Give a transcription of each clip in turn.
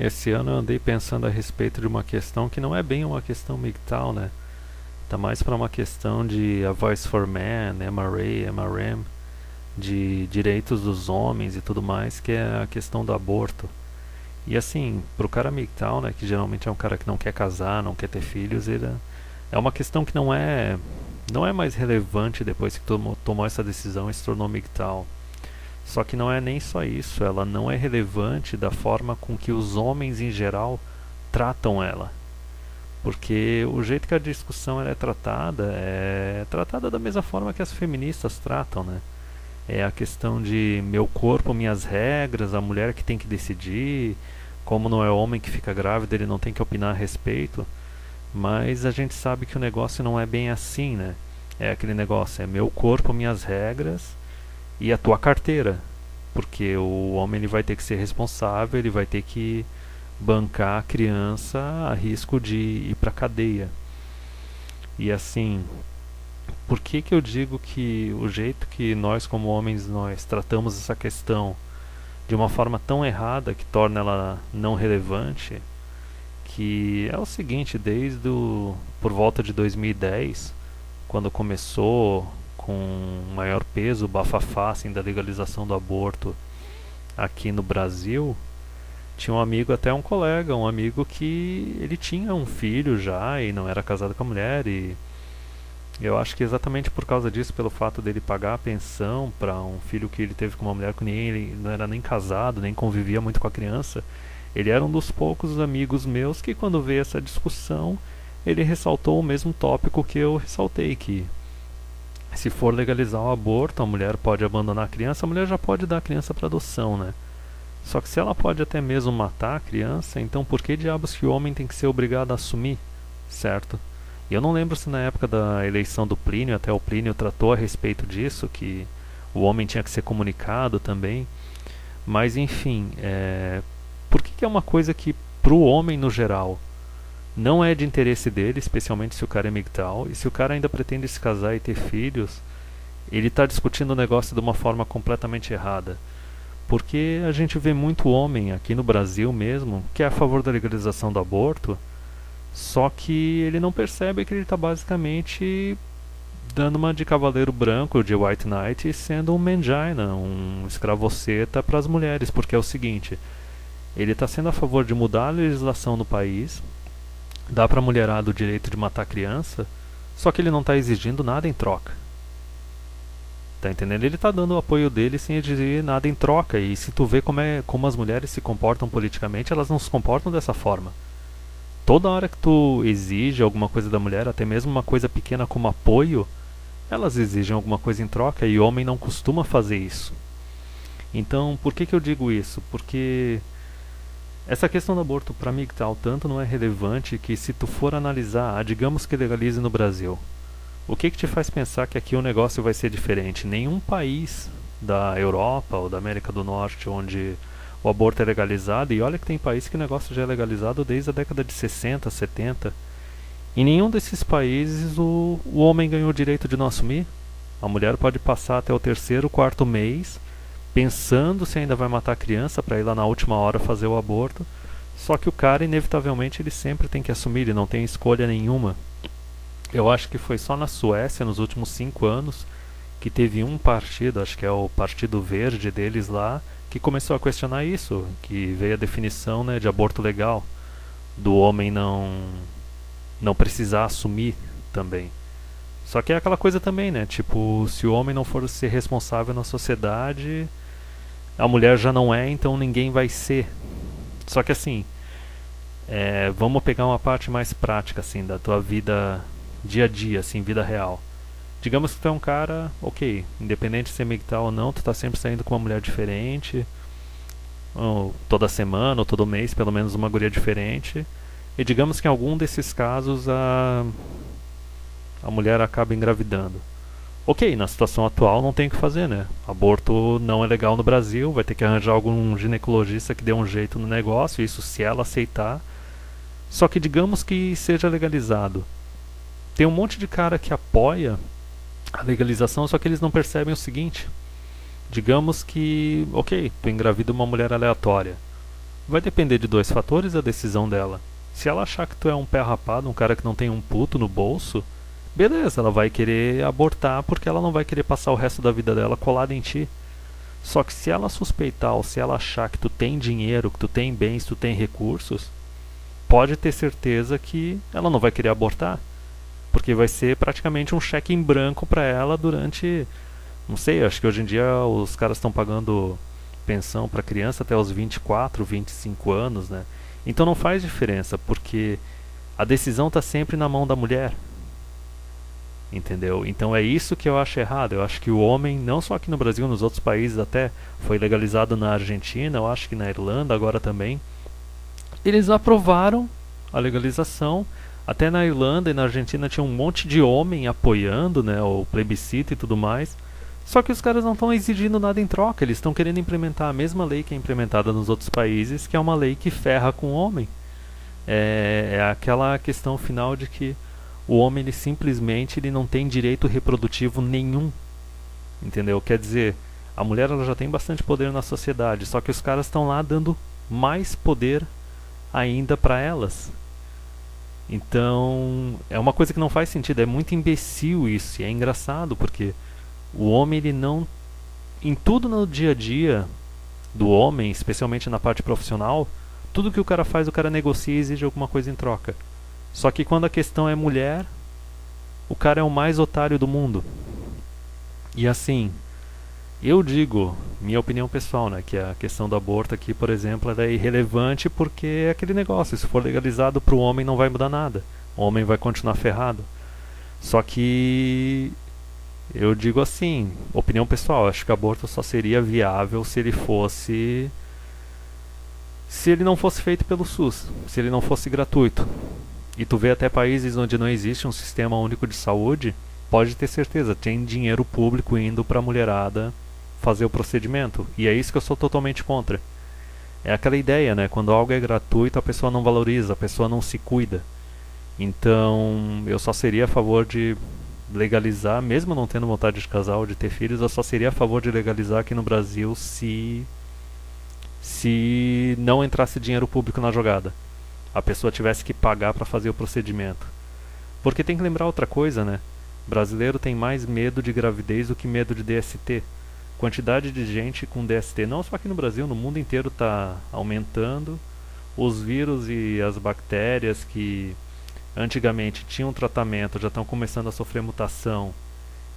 Esse ano eu andei pensando a respeito de uma questão que não é bem uma questão MGTOW, né? Tá mais para uma questão de A Voice for Man, MRA, MRM, de direitos dos homens e tudo mais, que é a questão do aborto. E assim, pro cara MGTOW, né, que geralmente é um cara que não quer casar, não quer ter filhos, é uma questão que não é mais relevante depois que tomou essa decisão e se tornou MGTOW. Só que não é nem só isso, ela não é relevante da forma com que os homens em geral tratam ela. Porque o jeito que a discussão ela é tratada da mesma forma que as feministas tratam, né? É a questão de meu corpo, minhas regras, a mulher que tem que decidir, como não é o homem que fica grávida, ele não tem que opinar a respeito. Mas a gente sabe que o negócio não é bem assim, né? É aquele negócio, é meu corpo, minhas regras e a tua carteira. Porque o homem ele vai ter que ser responsável, ele vai ter que bancar a criança a risco de ir para cadeia. E assim, por que que eu digo que o jeito que nós como homens nós tratamos essa questão de uma forma tão errada que torna ela não relevante, que é o seguinte, por volta de 2010, quando começou com maior peso o bafafá assim, da legalização do aborto aqui no Brasil, tinha um amigo, até um colega, um amigo que ele tinha um filho já e não era casado com a mulher, e eu acho que exatamente por causa disso, pelo fato dele pagar a pensão para um filho que ele teve com uma mulher que nem ele não era nem casado, nem convivia muito com a criança, ele era um dos poucos amigos meus que quando veio essa discussão, ele ressaltou o mesmo tópico que eu ressaltei, que se for legalizar o aborto, a mulher pode abandonar a criança, a mulher já pode dar a criança para adoção, né? Só que se ela pode até mesmo matar a criança, então por que diabos que o homem tem que ser obrigado a assumir, certo? E eu não lembro se na época da eleição do Plínio, até o Plínio tratou a respeito disso, que o homem tinha que ser comunicado também. Mas enfim, por que é uma coisa que pro homem no geral não é de interesse dele, especialmente se o cara é MGTOW, e se o cara ainda pretende se casar e ter filhos, ele está discutindo o negócio de uma forma completamente errada. Porque a gente vê muito homem aqui no Brasil mesmo que é a favor da legalização do aborto, só que ele não percebe que ele está basicamente dando uma de cavaleiro branco, de white knight, e sendo um mangina, um escravoceta para as mulheres, porque é o seguinte, ele está sendo a favor de mudar a legislação no país, dar para a mulherada o direito de matar criança, só que ele não está exigindo nada em troca. Tá entendendo? Ele tá dando o apoio dele sem exigir nada em troca. E se tu vê como as mulheres se comportam politicamente, elas não se comportam dessa forma. Toda hora que tu exige alguma coisa da mulher, até mesmo uma coisa pequena como apoio, elas exigem alguma coisa em troca e o homem não costuma fazer isso. Então, por que que eu digo isso? Porque essa questão do aborto para mim tal tanto não é relevante que se tu for analisar, digamos que legalize no Brasil. O que que te faz pensar que aqui o negócio vai ser diferente? Nenhum país da Europa ou da América do Norte onde o aborto é legalizado, e olha que tem país que o negócio já é legalizado desde a década de 60, 70. Em nenhum desses países o homem ganhou o direito de não assumir. A mulher pode passar até o terceiro, quarto mês pensando se ainda vai matar a criança para ir lá na última hora fazer o aborto. Só que o cara, inevitavelmente, ele sempre tem que assumir, ele não tem escolha nenhuma. Eu acho que foi só na Suécia, nos últimos 5 anos, que teve um partido, acho que é o Partido Verde deles lá, que começou a questionar isso, que veio a definição, né, de aborto legal, do homem não precisar assumir também. Só que é aquela coisa também, né, tipo, se o homem não for ser responsável na sociedade, a mulher já não é, então ninguém vai ser. Só que assim, vamos pegar uma parte mais prática, assim, da tua vida dia a dia, assim, vida real. Digamos que tu é um cara, ok, independente de ser MGTOW ou não, tu tá sempre saindo com uma mulher diferente, ou toda semana, ou todo mês, pelo menos uma guria diferente. E digamos que em algum desses casos a mulher acaba engravidando. Ok, na situação atual não tem o que fazer, né? Aborto não é legal no Brasil, vai ter que arranjar algum ginecologista que dê um jeito no negócio, isso se ela aceitar. Só que digamos que seja legalizado. Tem um monte de cara que apoia a legalização, só que eles não percebem o seguinte. Digamos que, ok, tu engravida uma mulher aleatória. vai depender de dois fatores a decisão dela. Se ela achar que tu é um pé rapado, um cara que não tem um puto no bolso, beleza, ela vai querer abortar porque ela não vai querer passar o resto da vida dela colada em ti. Só que se ela suspeitar ou se ela achar que tu tem dinheiro, que tu tem bens, tu tem recursos, pode ter certeza que ela não vai querer abortar, porque vai ser praticamente um cheque em branco para ela durante, não sei, acho que hoje em dia os caras estão pagando pensão para criança até os 24, 25 anos, né? Então não faz diferença, porque a decisão está sempre na mão da mulher. Entendeu? Então é isso que eu acho errado. Eu acho que o homem, não só aqui no Brasil, nos outros países até, foi legalizado na Argentina, eu acho que na Irlanda agora também. Eles aprovaram a legalização. Até na Irlanda e na Argentina tinha um monte de homem apoiando, né, o plebiscito e tudo mais. Só que os caras não estão exigindo nada em troca. Eles estão querendo implementar a mesma lei que é implementada nos outros países, que é uma lei que ferra com o homem. É aquela questão final de que o homem ele não tem direito reprodutivo nenhum, entendeu? Quer dizer, a mulher ela já tem bastante poder na sociedade, só que os caras estão lá dando mais poder ainda para elas. Então, é uma coisa que não faz sentido, é muito imbecil isso, e é engraçado porque o homem ele não, em tudo no dia a dia do homem, especialmente na parte profissional, tudo que o cara faz, o cara negocia e exige alguma coisa em troca. Só que quando a questão é mulher, o cara é o mais otário do mundo. E assim, eu digo, minha opinião pessoal, né, que a questão do aborto aqui, por exemplo, ela é irrelevante porque é aquele negócio, se for legalizado para o homem não vai mudar nada. O homem vai continuar ferrado. Só que eu digo assim, opinião pessoal, acho que o aborto só seria viável se ele não fosse feito pelo SUS, se ele não fosse gratuito. E tu vê até países onde não existe um sistema único de saúde, pode ter certeza, tem dinheiro público indo para a mulherada fazer o procedimento. E é isso que eu sou totalmente contra. É aquela ideia, né? Quando algo é gratuito, a pessoa não valoriza, a pessoa não se cuida. Então, eu só seria a favor de legalizar, mesmo não tendo vontade de casar ou de ter filhos, eu só seria a favor de legalizar aqui no Brasil se não entrasse dinheiro público na jogada. A pessoa tivesse que pagar para fazer o procedimento. Porque tem que lembrar outra coisa, né? Brasileiro tem mais medo de gravidez do que medo de DST. Quantidade de gente com DST, não só aqui no Brasil, no mundo inteiro está aumentando. Os vírus e as bactérias que antigamente tinham tratamento já estão começando a sofrer mutação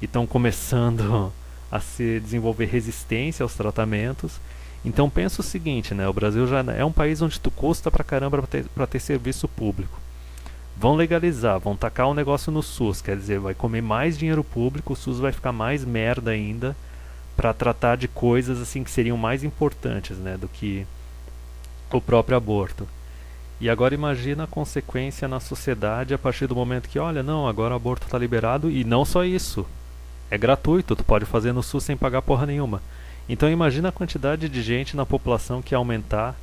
e estão começando a se desenvolver resistência aos tratamentos. Então pensa o seguinte, né? O Brasil já é um país onde tu custa pra caramba pra ter serviço público. Vão legalizar, vão tacar o negócio no SUS, quer dizer, vai comer mais dinheiro público, o SUS vai ficar mais merda ainda pra tratar de coisas assim que seriam mais importantes, né, do que o próprio aborto. E agora imagina a consequência na sociedade a partir do momento que, olha, não, agora o aborto está liberado e não só isso. É gratuito, tu pode fazer no SUS sem pagar porra nenhuma. Então imagina a quantidade de gente na população que ia aumentar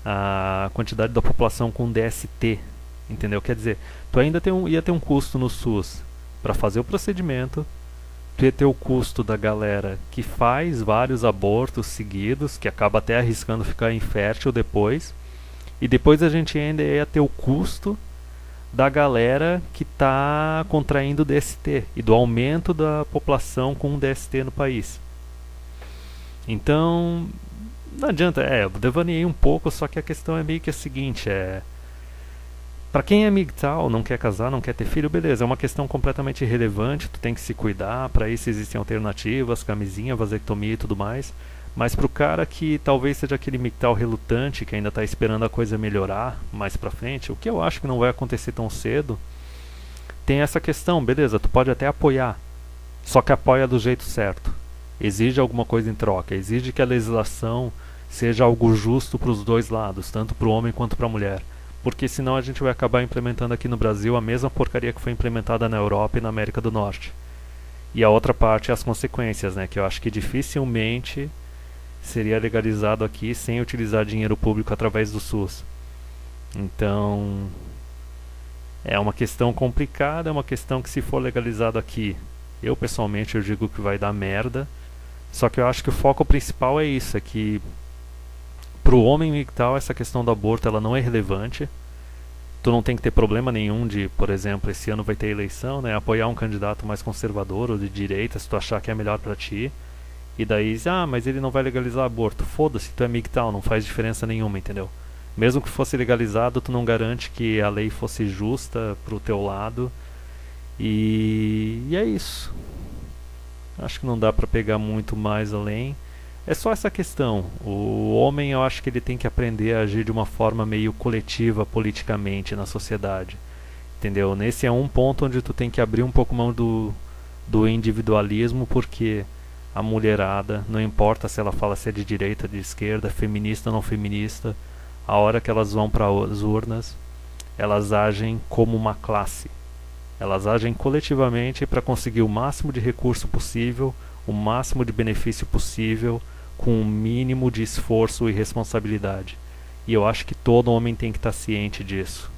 a quantidade da população com DST, entendeu? Quer dizer, tu ainda ia ter um custo no SUS para fazer o procedimento, tu ia ter o custo da galera que faz vários abortos seguidos, que acaba até arriscando ficar infértil depois, e depois a gente ainda ia ter o custo da galera que está contraindo DST e do aumento da população com DST no país. Então, não adianta, eu devaneei um pouco, só que a questão é meio que a seguinte, pra quem é MGTOW, não quer casar, não quer ter filho, beleza, é uma questão completamente irrelevante, tu tem que se cuidar, pra isso existem alternativas, camisinha, vasectomia e tudo mais, mas pro cara que talvez seja aquele MGTOW relutante, que ainda tá esperando a coisa melhorar mais pra frente, o que eu acho que não vai acontecer tão cedo, tem essa questão, beleza, tu pode até apoiar, só que apoia do jeito certo. Exige alguma coisa em troca, exige que a legislação seja algo justo para os dois lados, tanto para o homem quanto para a mulher, porque senão a gente vai acabar implementando aqui no Brasil a mesma porcaria que foi implementada na Europa e na América do Norte. E a outra parte é as consequências, né, que eu acho que dificilmente seria legalizado aqui sem utilizar dinheiro público através do SUS. Então, é uma questão complicada, é uma questão que se for legalizado aqui, eu pessoalmente eu digo que vai dar merda. Só que eu acho que o foco principal é isso, é que Pro homem MGTOW, essa questão do aborto ela não é relevante. Tu não tem que ter problema nenhum de, por exemplo, esse ano vai ter eleição, né? Apoiar um candidato mais conservador ou de direita, se tu achar que é melhor pra ti. E daí, mas ele não vai legalizar aborto. Foda-se, tu é MGTOW, não faz diferença nenhuma, entendeu? Mesmo que fosse legalizado, tu não garante que a lei fosse justa pro teu lado. E é isso. Acho que não dá pra pegar muito mais além. É só essa questão. O homem, eu acho que ele tem que aprender a agir de uma forma meio coletiva politicamente na sociedade. Entendeu? Nesse é um ponto onde tu tem que abrir um pouco mão do individualismo, porque a mulherada, não importa se ela fala se é de direita, de esquerda, feminista ou não feminista, a hora que elas vão para as urnas, elas agem como uma classe. Elas agem coletivamente para conseguir o máximo de recurso possível, o máximo de benefício possível, com o mínimo de esforço e responsabilidade. E eu acho que todo homem tem que estar ciente disso.